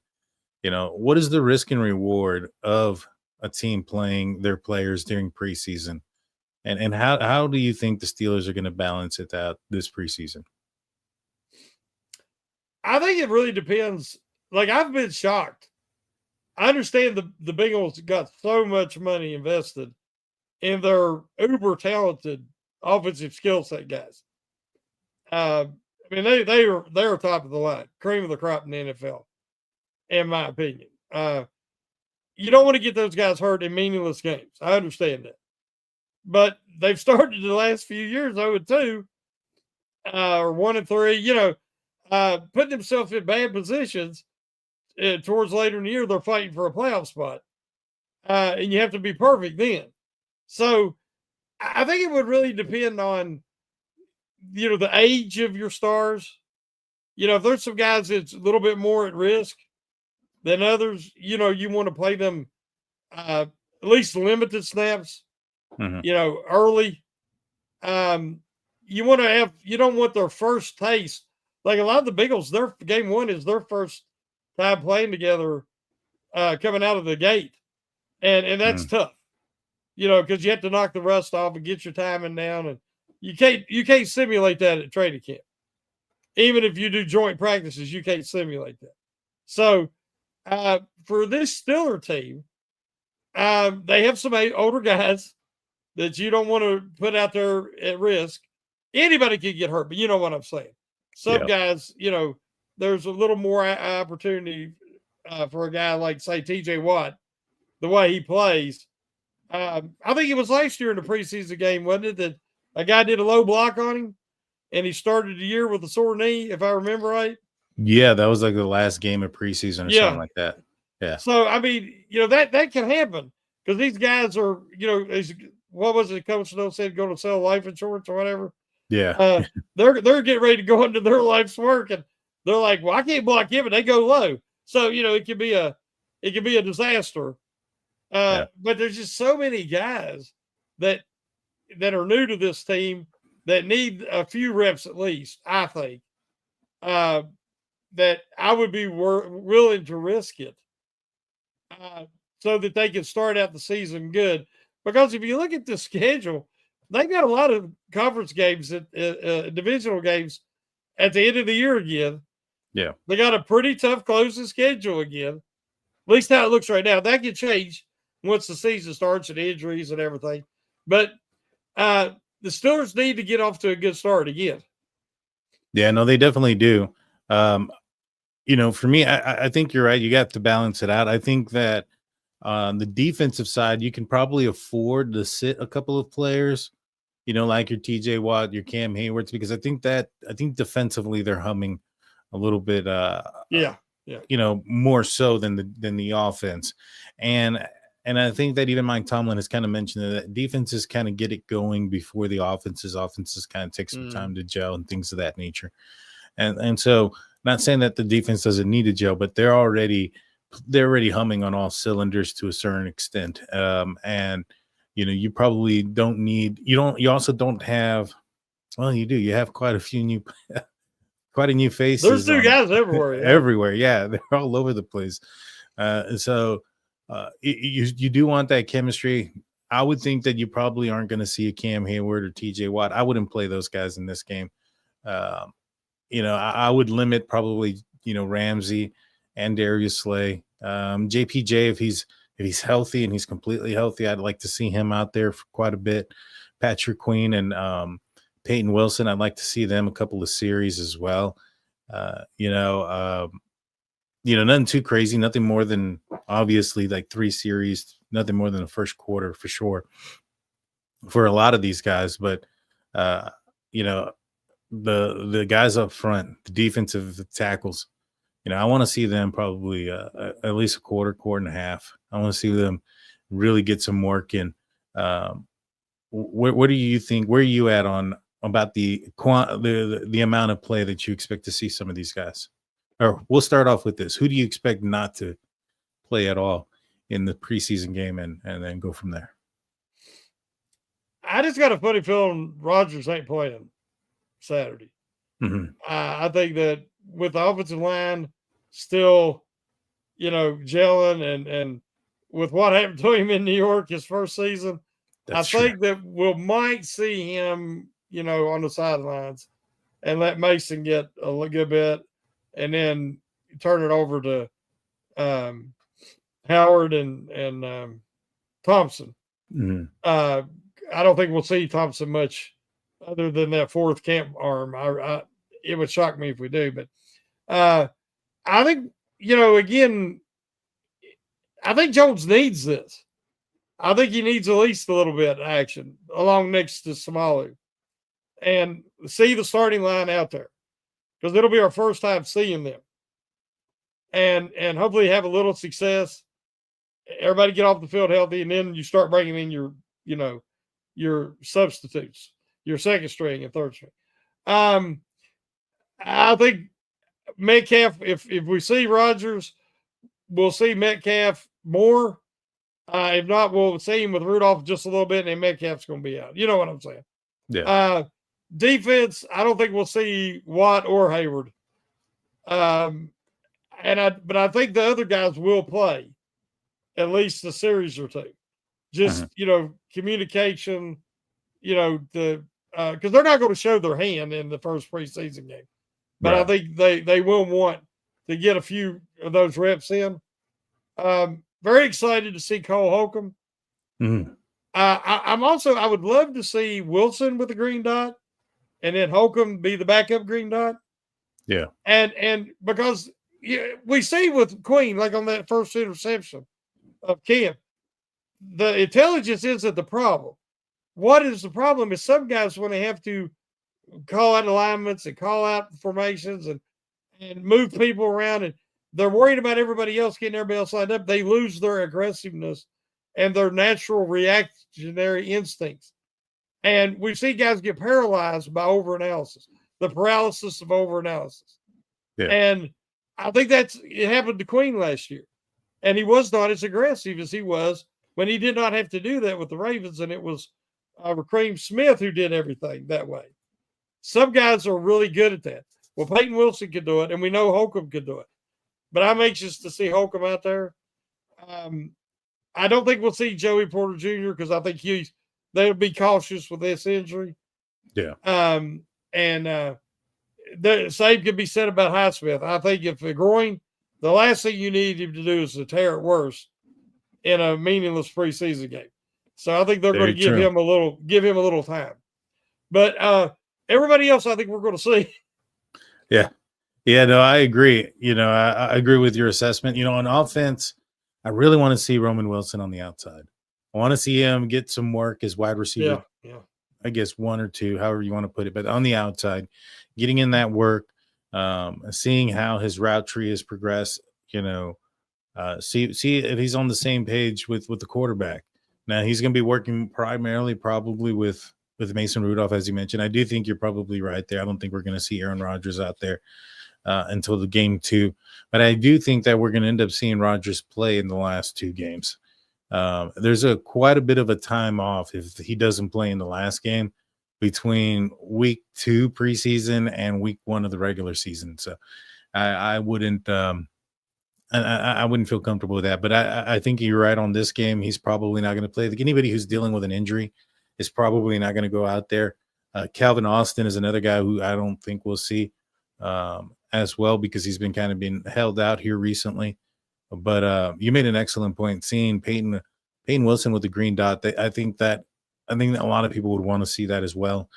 What is the risk and reward of a team playing their players during preseason? And how do you think the Steelers are going to balance it out this preseason? I think it really depends. Like, I've been shocked. I understand the Bengals got so much money invested in their uber talented offensive skill set guys. I mean, they're top of the line, cream of the crop in the NFL, in my opinion. You don't want to get those guys hurt in meaningless games. I understand that. But they've started the last few years 0-2, or 1-3, putting themselves in bad positions towards later in the year. They're fighting for a playoff spot. And you have to be perfect then. So I think it would really depend on, the age of your stars. If there's some guys that's a little bit more at risk than others, you want to play them at least limited snaps. Early. You want to have, you don't want their first taste. Like a lot of the Bengals, their game one is their first time playing together, coming out of the gate. And that's tough, because you have to knock the rust off and get your timing down. And you can't simulate that at training camp. Even if you do joint practices, you can't simulate that. So, for this Steeler team, they have some older guys that you don't want to put out there at risk. Anybody can get hurt, but you know what I'm saying. Some guys, there's a little more opportunity for a guy like, say, TJ Watt, the way he plays. I think it was last year in the preseason game, wasn't it, that a guy did a low block on him and he started the year with a sore knee, if I remember right? Yeah, that was like the last game of preseason or something like that. Yeah. So, I mean, that can happen because these guys are, what was it Coach Snow said, going to sell life insurance or whatever? Yeah. They're getting ready to go into their life's work, and they're like, well, I can't block him, and they go low. So, it can be a disaster. But there's just so many guys that are new to this team that need a few reps at least, I think, that I would be willing to risk it so that they can start out the season good. Because if you look at the schedule, they got a lot of conference games, divisional games at the end of the year again. Yeah. They got a pretty tough closing schedule again. At least how it looks right now. That can change once the season starts and injuries and everything. But the Steelers need to get off to a good start again. Yeah, no, they definitely do. For me, I think you're right. You got to balance it out. I think that on the defensive side, you can probably afford to sit a couple of players, like your TJ Watt, your Cam Haywards, because I think defensively they're humming a little bit. More so than the offense, and I think that even Mike Tomlin has kind of mentioned that defenses kind of get it going before the offenses kind of take some time to gel and things of that nature, and so not saying that the defense doesn't need to gel, but they're already humming on all cylinders to a certain extent. And you probably don't need, you also don't have, well, you do, you have quite a new faces. There's new guys everywhere. Everywhere. Yeah. They're all over the place. So you do want that chemistry. I would think that you probably aren't going to see a Cam Hayward or TJ Watt. I wouldn't play those guys in this game. I would limit probably, Ramsey and Darius Slay. JPJ, if he's healthy and he's completely healthy, I'd like to see him out there for quite a bit. Patrick Queen and Peyton Wilson, I'd like to see them a couple of series as well. You know, nothing too crazy, nothing more than obviously like 3 series, nothing more than the first quarter for sure for a lot of these guys. But uh, you know, the guys up front, the defensive tackles, I want to see them probably at least a quarter and a half. I want to see them really get some work in. Um, what do you think? Where are you at on about the amount of play that you expect to see some of these guys? Or we'll start off with this: who do you expect not to play at all in the preseason game, and then go from there? I just got a funny feeling Rodgers ain't playing Saturday. Hmm. I think that with the offensive line still, gelling and with what happened to him in New York his first season, I That's true. think that we might see him, on the sidelines and let Mason get a good bit and then turn it over to um, Howard and Thompson. Hmm. Uh, I don't think we'll see Thompson much other than that fourth camp arm. It would shock me if we do, but uh, I think again, I think Jones needs this. I think he needs at least a little bit of action along next to Samalu and see the starting line out there because it'll be our first time seeing them and hopefully have a little success. Everybody get off the field healthy, and then you start bringing in your substitutes, your second string and third string. Um, I think Metcalf. If we see Rodgers, we'll see Metcalf more. If not, we'll see him with Rudolph just a little bit, and then Metcalf's going to be out. You know what I'm saying? Yeah. Uh, defense, I don't think we'll see Watt or Hayward. Um, but I think the other guys will play at least a series or two. Just Mhm. communication. The because they're not going to show their hand in the first preseason game, but I Right. think they will want to get a few of those reps in. Very excited to see Cole Holcomb. Mhm. I would love to see Wilson with the green dot, and then Holcomb be the backup green dot, Yeah. and because we see with Queen like on that first interception of camp, the intelligence isn't the problem. What is the problem is some guys when they have to call out alignments and call out formations and move people around and they're worried about everybody else getting everybody else lined up, they lose their aggressiveness and their natural reactionary instincts. And we see guys get paralyzed by overanalysis, the paralysis of overanalysis. Yeah. And I think it happened to Queen last year. And he was not as aggressive as he was when he did not have to do that with the Ravens. And it was Raheem Smith who did everything that way. Some guys are really good at that. Well, Peyton Wilson could do it, and we know Holcomb could do it. But I'm anxious to see Holcomb out there. Um, I don't think we'll see Joey Porter Jr. because I think they'll be cautious with this injury. Yeah. And the same could be said about Highsmith. I think if the groin, the last thing you need him to do is to tear it worse in a meaningless preseason game. So I think they're going Very to give true. him a little time. But everybody else, I think we're going to see. Yeah. Yeah, no, I agree. I agree with your assessment. On offense, I really want to see Roman Wilson on the outside. I want to see him get some work as wide receiver, Yeah, yeah. I guess one or two, however you want to put it, but on the outside, getting in that work, seeing how his route tree has progressed, see if he's on the same page with the quarterback. Now he's going to be working primarily probably with Mason Rudolph, as you mentioned. I do think you're probably right there. I don't think we're going to see Aaron Rodgers out there until the game 2. But I do think that we're going to end up seeing Rodgers play in the last 2 games. There's quite a bit of a time off if he doesn't play in the last game between week 2 preseason and week 1 of the regular season. So I wouldn't I wouldn't feel comfortable with that. But I think you're right on this game. He's probably not going to play. Like anybody who's dealing with an injury is probably not going to go out there. Calvin Austin is another guy who I don't think we'll see as well because he's been kind of being held out here recently. But you made an excellent point. Seeing Peyton Wilson with the green dot, I think that a lot of people would want to see that as well.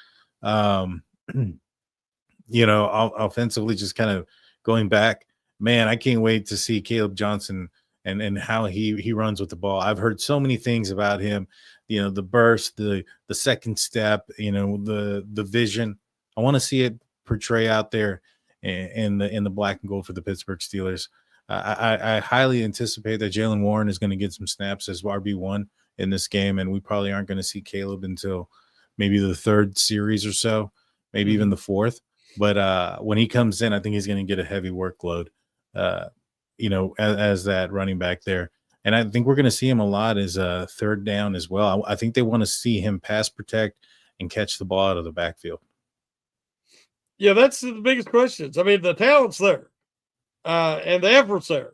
offensively, just kind of going back, man, I can't wait to see Caleb Johnson and how he runs with the ball. I've heard so many things about him, the burst, the second step, the vision. I want to see it portray out there in the black and gold for the Pittsburgh Steelers. I highly anticipate that Jalen Warren is going to get some snaps as RB1 in this game, and we probably aren't going to see Caleb until maybe the third series or so, maybe even the fourth. But when he comes in, I think he's going to get a heavy workload, as that running back there. And I think we're going to see him a lot as a third down as well. I think they want to see him pass protect and catch the ball out of the backfield. Yeah, that's the biggest questions. I mean, the talent's there, and the effort's there.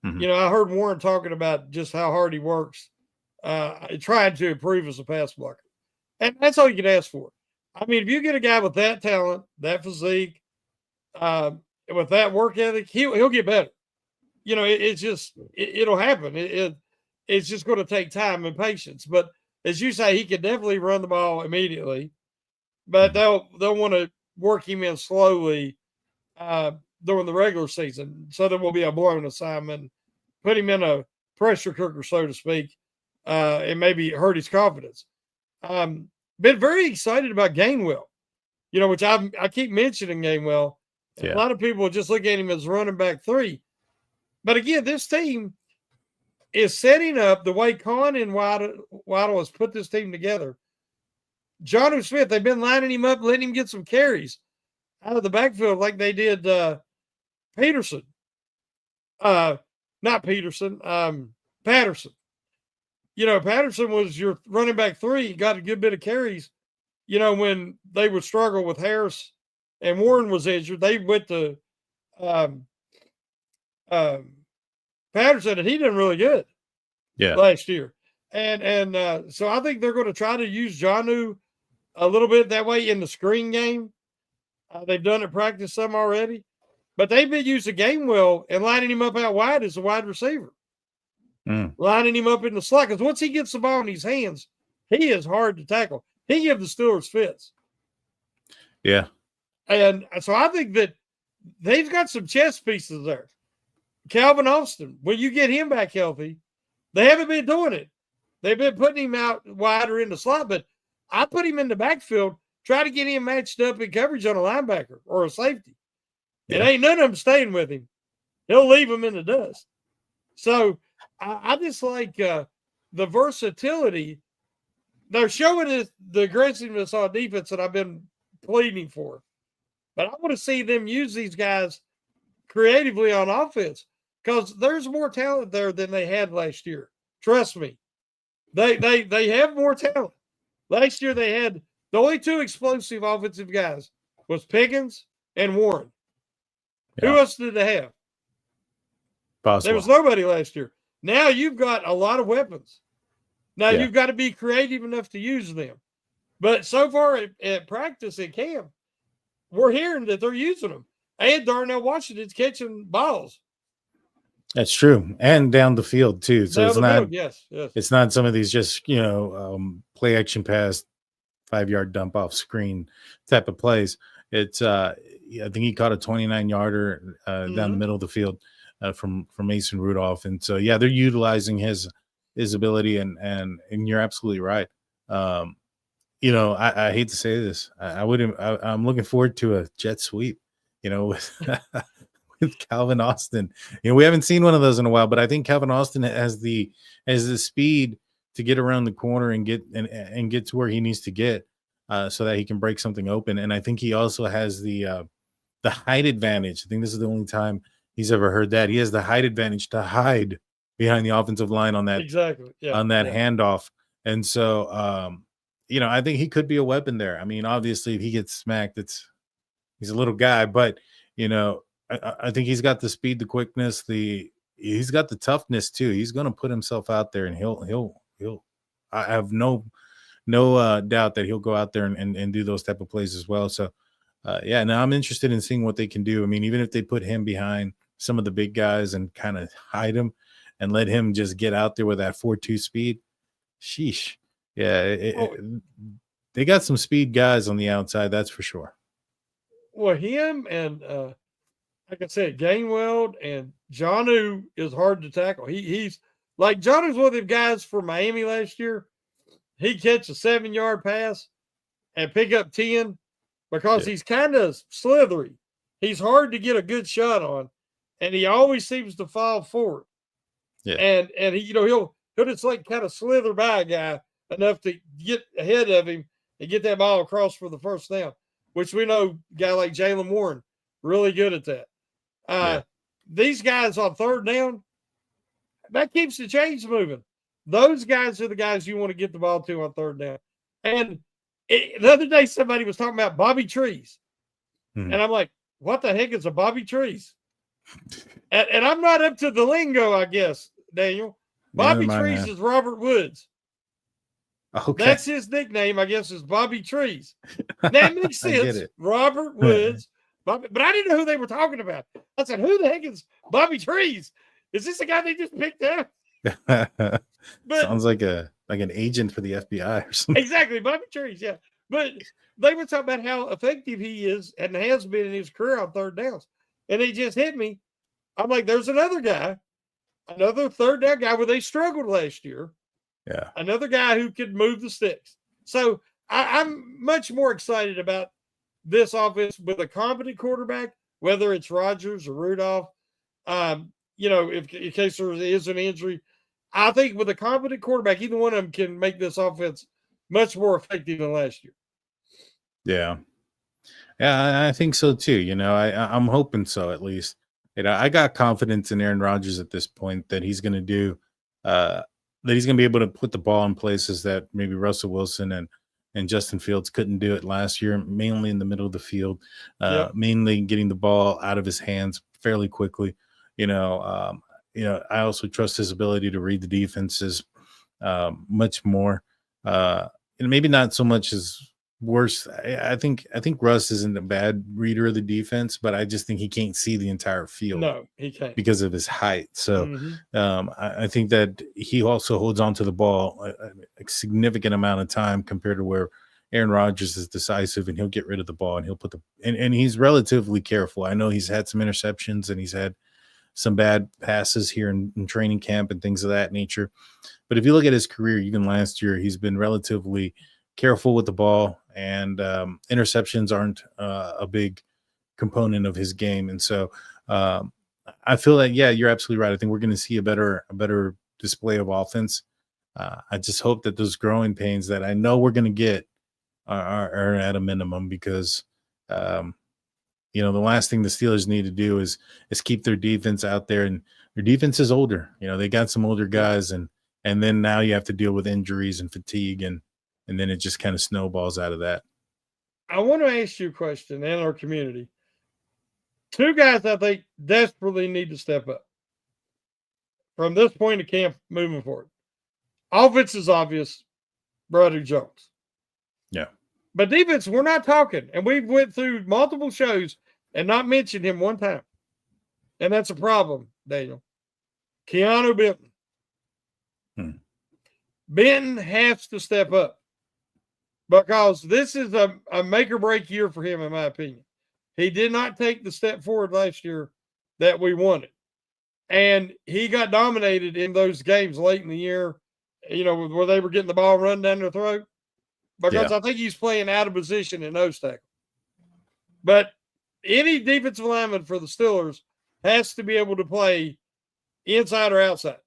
Mhm. I heard Warren talking about just how hard he works, trying to improve as a pass blocker. And that's all you can ask for. I mean, if you get a guy with that talent, that physique, with that work ethic, he'll get better. It's just it'll happen. It's just going to take time and patience. But as you say, he can definitely run the ball immediately. But they'll want to work him in slowly during the regular season, so there will be a blown assignment, put him in a pressure cooker, so to speak, and maybe hurt his confidence. Been very excited about Gainwell, which I keep mentioning Gainwell. Yeah. A lot of people just look at him as running back 3. But again, this team is setting up the way Khan and Waddle has put this team together. Jonnu Smith, they've been lining him up, letting him get some carries out of the backfield like they did Peterson. Not Peterson, Patterson. Patterson was your running back 3. He got a good bit of carries. When they would struggle with Harris and Warren was injured, they went to Patterson, and he did really good last year. And so I think they're going to try to use Jonnu a little bit that way in the screen game. They've done it practice some already, but they've been using Gainwell and lining him up out wide as a wide receiver. Lining him up in the slot, because once he gets the ball in his hands, he is hard to tackle. He gives the Steelers fits. Yeah. And so I think that they've got some chess pieces there. Calvin Austin, when you get him back healthy, they haven't been doing it. They've been putting him out wider in the slot, but I put him in the backfield, try to get him matched up in coverage on a linebacker or a safety. And ain't none of them staying with him. He'll leave him in the dust. So I just like the versatility. They're showing us the aggressiveness on defense that I've been pleading for. But I want to see them use these guys creatively on offense, because there's more talent there than they had last year. Trust me. They have more talent. Last year they had the only 2 explosive offensive guys was Pickens and Warren. Yeah. Who else did they have? There was nobody last year. Now you've got a lot of weapons. Now you've got to be creative enough to use them. But so far at practice at camp, we're hearing that they're using them. And Darnell Washington's catching balls. That's true, and down the field too. So it's not. Yes. It's not some of these just play action pass, 5-yard dump off screen type of plays. It's I think he caught a 29-yarder down the middle of the field from Mason Rudolph, and so they're utilizing his ability, and you're absolutely right. I hate to say this, I'm looking forward to a jet sweep, with Calvin Austin. We haven't seen one of those in a while, but I think Calvin Austin has the speed to get around the corner and get to where he needs to get, so that he can break something open. And I think he also has the height advantage. I think this is the only time he's ever heard that. He has the height advantage to hide behind the offensive line on that handoff. And so I think he could be a weapon there. I mean, obviously if he gets smacked, he's a little guy, but I think he's got the speed, the quickness, he's got the toughness too. He's going to put himself out there, and he'll I have no doubt that he'll go out there and do those type of plays as well. So now I'm interested in seeing what they can do. I mean, even if they put him behind some of the big guys and kind of hide him and let him just get out there with that 4.2 speed, sheesh. Yeah. They got some speed guys on the outside. That's for sure. Well, him and like I said, Gainwell and Jonnu is hard to tackle. He's like Jonnu's one of them guys for Miami last year. He catch a 7-yard pass and pick up 10 because he's kind of slithery. He's hard to get a good shot on, and he always seems to fall forward. Yeah. And he, he'll just like kind of slither by a guy enough to get ahead of him and get that ball across for the first down, which we know a guy like Jalen Warren, really good at that. These guys on third down, that keeps the chains moving. Those guys are the guys you want to get the ball to on third down. And the other day, somebody was talking about Bobby Trice. And I'm like, what the heck is a Bobby Trice? And I'm not up to the lingo, I guess, Daniel. Bobby Trice is Robert Woods. Okay. That's his nickname, I guess, is Bobby Trice. That makes sense. Robert Woods. But I didn't know who they were talking about. I said, who the heck is Bobby Trice? Is this the guy they just picked up? Sounds like an agent for the FBI or something. Exactly, Bobby Trice, yeah. But they were talking about how effective he is and has been in his career on third downs. And it just hit me. I'm like, there's another guy, another third down guy where they struggled last year. Yeah. Another guy who could move the sticks. So I'm much more excited about this offense with a competent quarterback, whether it's Rodgers or Rudolph. If in case there is an injury, I think with a competent quarterback, either one of them can make this offense much more effective than last year. Yeah. Yeah, I think so too. I'm hoping so at least. I got confidence in Aaron Rodgers at this point that he's going to do, that he's going to be able to put the ball in places that maybe Russell Wilson and Justin Fields couldn't do it last year, mainly in the middle of the field, mainly getting the ball out of his hands fairly quickly. I also trust his ability to read the defenses much more, and maybe not so much as worse. I think Russ isn't a bad reader of the defense, but I just think he can't see the entire field. No, he can't because of his height. So I think that he also holds on to the ball a significant amount of time compared to where Aaron Rodgers is decisive and he'll get rid of the ball and he'll put and he's relatively careful. I know he's had some interceptions and he's had some bad passes here in training camp and things of that nature. But if you look at his career, even last year, he's been relatively careful with the ball, and interceptions aren't a big component of his game. And so I feel that, you're absolutely right. I think we're going to see a better display of offense. I just hope that those growing pains that I know we're going to get are at a minimum, because the last thing the Steelers need to do is keep their defense out there, and their defense is older. They got some older guys, and then now you have to deal with injuries and fatigue, and then it just kind of snowballs out of that. I want to ask you a question in our community. Two guys I think desperately need to step up from this point of camp moving forward. Offense is obvious, Broderick Jones. Yeah. But defense, we're not talking. And we've went through multiple shows and not mentioned him one time. And that's a problem, Daniel. Keanu Benton. Benton has to step up, because this is a make or break year for him, in my opinion. He did not take the step forward last year that we wanted. And he got dominated in those games late in the year, where they were getting the ball run down their throat. Because I think he's playing out of position in nose tackle. But any defensive lineman for the Steelers has to be able to play inside or outside.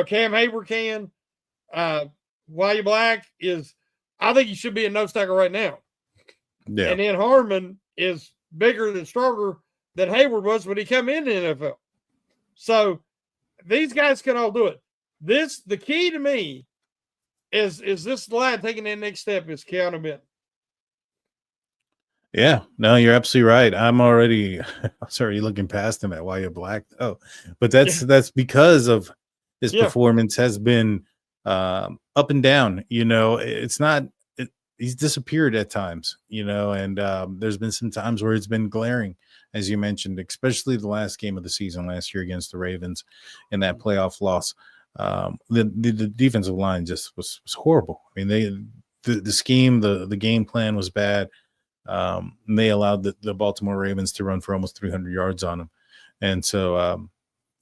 Cam Hayward can. Wally Black I think he should be a nose tackle right now. Yeah. And then Harmon is bigger and stronger than Hayward was when he came in the NFL. So these guys can all do it. The key to me is this line taking that next step is Keanu Benton. Yeah, no, you're absolutely right. I'm already looking past him at Wyatt Black. Oh, but that's because of his performance has been up and down. It's not. He's disappeared at times. And there's been some times where it's been glaring, as you mentioned, especially the last game of the season last year against the Ravens in that playoff loss. The defensive line just was horrible. I mean, the scheme, the game plan was bad. They allowed the Baltimore Ravens to run for almost 300 yards on them. And so,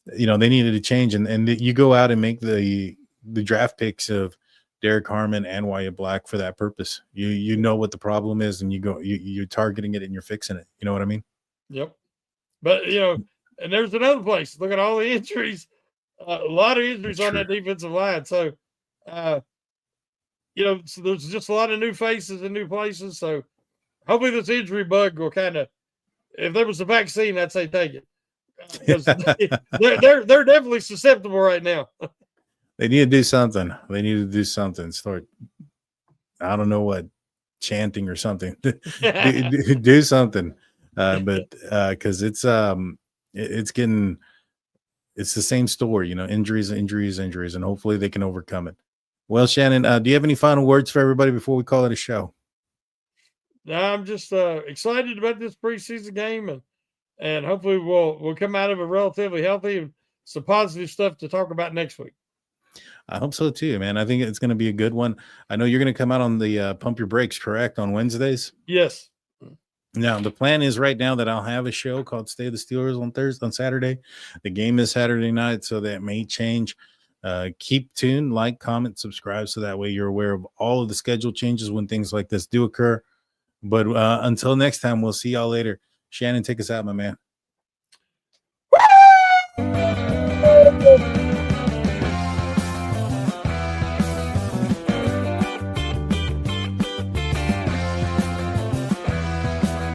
they needed to change. And you go out and make the draft picks of Derek Harmon and Wyatt Black for that purpose. You know what the problem is, and you're targeting it and you're fixing it. You know what I mean? Yep. But, and there's another place. Look at all the injuries. A lot of injuries on that defensive line. So, so there's just a lot of new faces and new places. So hopefully this injury bug will kind of, if there was a vaccine, I'd say take it. Because they're definitely susceptible right now. They need to do something. Start, I don't know what, chanting or something. do something. But because it's the same story, injuries, and hopefully they can overcome it. Well, Shannon, do you have any final words for everybody before we call it a show? No, I'm just excited about this preseason game, and hopefully we'll come out of it relatively healthy and some positive stuff to talk about next week. I hope so too, man. I think it's going to be a good one. I know you're going to come out on the Pump Your Brakes, correct, on Wednesdays? Yes. Now, the plan is right now that I'll have a show called Stay the Steelers on Saturday. The game is Saturday night, so that may change. Keep tuned, like, comment, subscribe, so that way you're aware of all of the schedule changes when things like this do occur. But until next time, we'll see y'all later. Shannon, take us out, my man.